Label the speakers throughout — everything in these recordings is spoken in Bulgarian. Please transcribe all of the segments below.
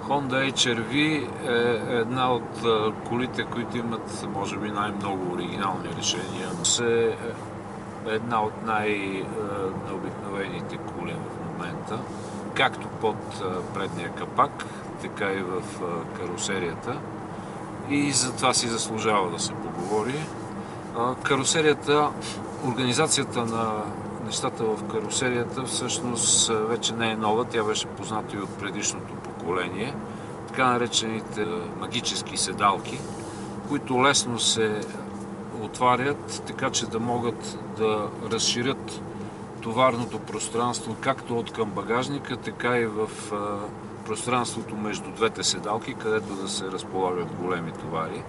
Speaker 1: Honda HR-V е една от колите, които имат, може би, най-много оригинални решения. Е една от най-обикновените коли в момента, както под предния капак, така и в карусерията. И за това си заслужава да се поговори. Карусерията, организацията на нещата в карусерията всъщност вече не е нова, тя беше позната и от предишното поколение. Така наречените магически седалки, които лесно се отварят, така че да могат да разширят товарното пространство както от към багажника, така и в пространството между двете седалки, където да се разполагат големи товари.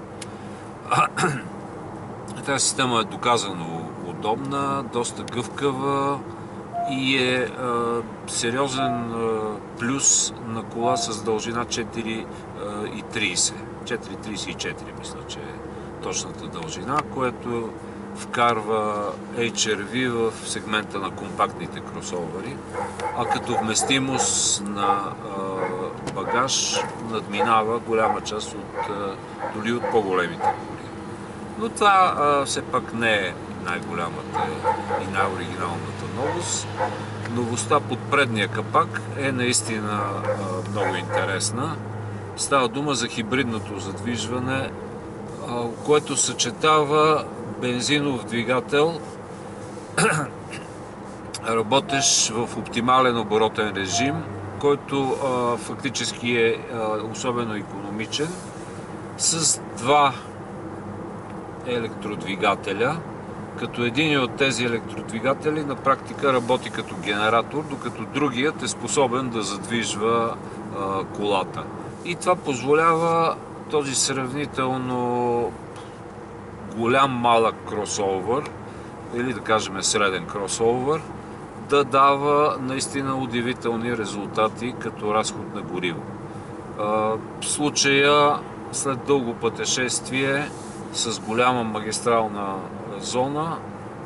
Speaker 1: Тази система е доказано удобна, доста гъвкава и е сериозен плюс на кола с дължина 4,30. 4,34 мисля, че е точната дължина, което вкарва HR-V в сегмента на компактните кросовери, а като вместимост на багаж надминава голяма част дори от по-големите коли. Но това все пак не е най-голямата и най-оригиналната новост. Новостта под предния капак е наистина много интересна. Става дума за хибридното задвижване, което съчетава бензинов двигател, работещ в оптимален оборотен режим, който фактически е особено икономичен, с два електродвигателя, като един от тези електродвигатели на практика работи като генератор, докато другият е способен да задвижва колата. И това позволява този сравнително голям малък кросовър, или да кажем среден кросовър, да дава наистина удивителни резултати като разход на гориво. В случая, след дълго пътешествие с голяма магистрална зона,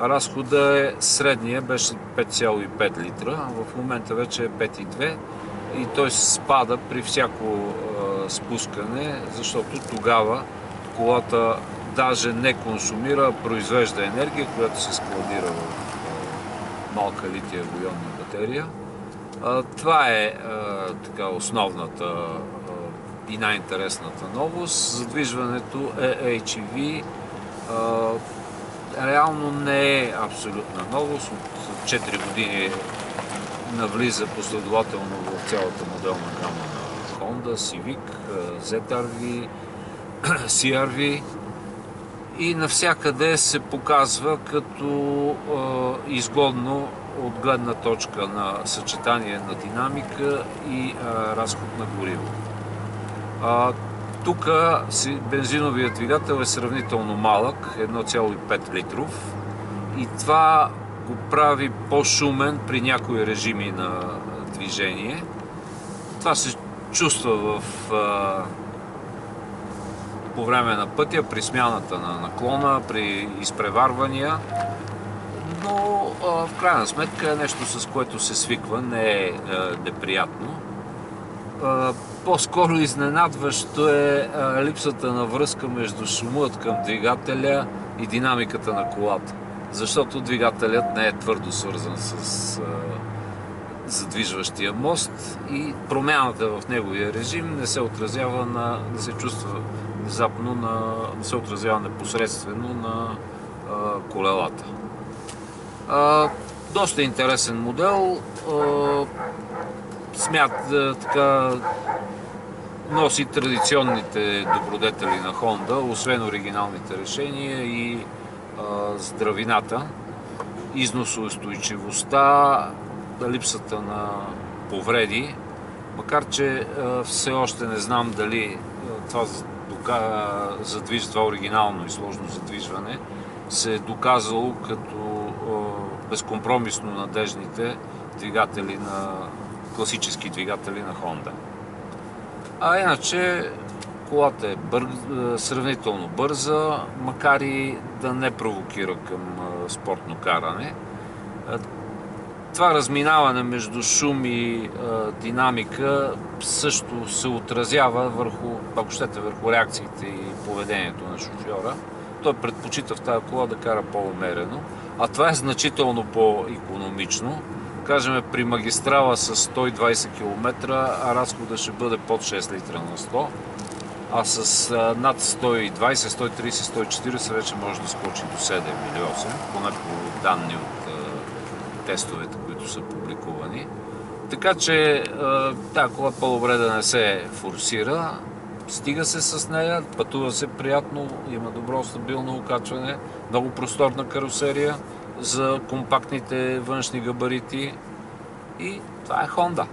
Speaker 1: разхода е средния, беше 5,5 литра, а в момента вече е 5,2 и той спада при всяко спускане, защото тогава колата даже не консумира, а произвежда енергия, която се складира в малка литиево-ионна батерия. Това е така основната и най-интересната новост. Задвижването е HEV. Реално не е абсолютна новост. От 4 години навлиза последователно в цялата моделна гама на Honda, Civic, ZR-V, CR-V и навсякъде се показва като изгодно от гледна точка на съчетание на динамика и разход на гориво. Тук бензиновият двигател е сравнително малък, 1,5 литров, и това го прави по-шумен при някои режими на движение. Това се чувства по време на пътя, при смяната на наклона, при изпреварвания, но в крайна сметка е нещо, с което се свиква, не е неприятно. По-скоро изненадващо е липсата на връзка между шумът към двигателя и динамиката на колата, защото двигателят не е твърдо свързан с задвижващия мост и промяната в неговия режим не се отразява не се чувства внезапно, не се отразява непосредствено на колелата. Доста интересен модел. Носи традиционните добродетели на Honda, освен оригиналните решения и здравината, износоустойчивостта, липсата на повреди, макар че все още не знам дали това оригинално и сложно задвижване се е доказало като безкомпромисно надежните класически двигатели на Honda. А иначе колата е сравнително бърза, макар и да не провокира към спортно каране. Това разминаване между шум и динамика също се отразява върху, ако щете, върху реакциите и поведението на шофьора. Той предпочита в тази кола да кара по-умерено, а това е значително по-икономично. Кажем, при магистрала с 120 км, а разходът ще бъде под 6 литра на 100, а с над 120, 130, 140 вече може да скочи до 7 или 8, поне по данни от тестовете, които са публикувани. Така че тази кола по-добре да не се форсира, стига се с нея, пътува се приятно, има добро стабилно окачване, много просторна карусерия за компактните външни габарити и това е Honda.